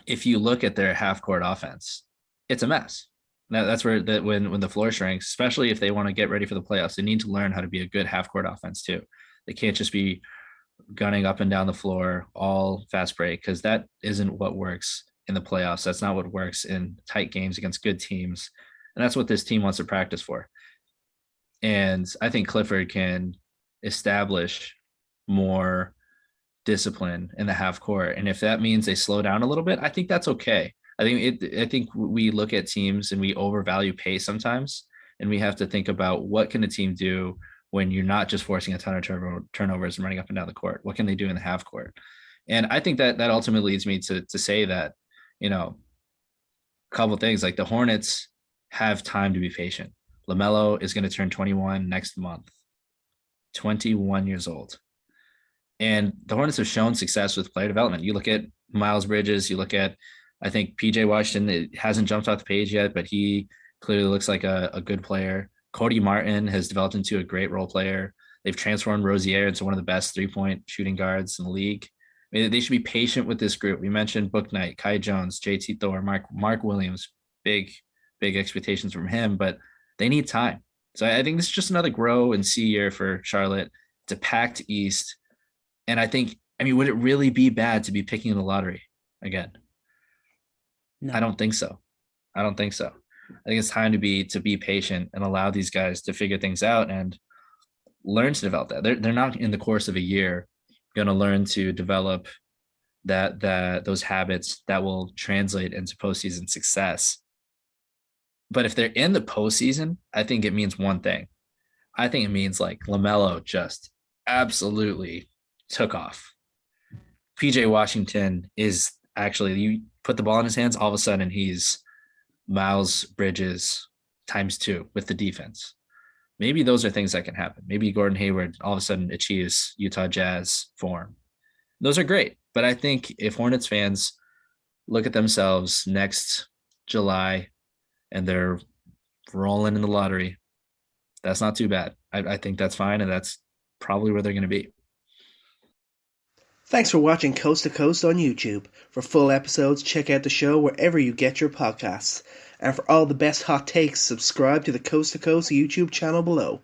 if you look at their half court offense, it's a mess. Now, that's where that when the floor shrinks, especially if they want to get ready for the playoffs, they need to learn how to be a good half court offense too. They can't just be gunning up and down the floor all fast break because that isn't what works in the playoffs. That's not what works in tight games against good teams. And that's what this team wants to practice for. And I think Clifford can establish more discipline in the half court. And if that means they slow down a little bit, I think that's okay. I think we look at teams and we overvalue pace sometimes, and we have to think about what can a team do when you're not just forcing a ton of turnovers and running up and down the court. What can they do in the half court? And I think that ultimately leads me to say that, you know, a couple of things like the Hornets have time to be patient. LaMelo is going to turn 21 next month, 21 years old. And the Hornets have shown success with player development. You look at Miles Bridges, you look at, I think, PJ Washington, it hasn't jumped off the page yet, but he clearly looks like a good player. Cody Martin has developed into a great role player. They've transformed Rozier into one of the best 3-point shooting guards in the league. I mean, they should be patient with this group. We mentioned Book Knight, Kai Jones, JT Thor, Mark Williams, big expectations from him, but they need time. So I think this is just another grow and see year for Charlotte. It's a packed East. And I mean, would it really be bad to be picking the lottery again? I No. don't think so. I don't think so. I think it's time to be patient and allow these guys to figure things out and learn to develop that. They're not in the course of a year going to learn to develop that those habits that will translate into postseason success. But if they're in the postseason, I think it means one thing. I think it means like LaMelo just absolutely took off. PJ Washington is actually, you put the ball in his hands, all of a sudden he's Miles Bridges times two with the defense. Maybe those are things that can happen. Maybe Gordon Hayward all of a sudden achieves Utah Jazz form. Those are great. But I think if Hornets fans look at themselves next July and they're rolling in the lottery, that's not too bad. I think that's fine. And that's probably where they're going to be. Thanks for watching Coast to Coast on YouTube. For full episodes, check out the show wherever you get your podcasts. And for all the best hot takes, subscribe to the Coast to Coast YouTube channel below.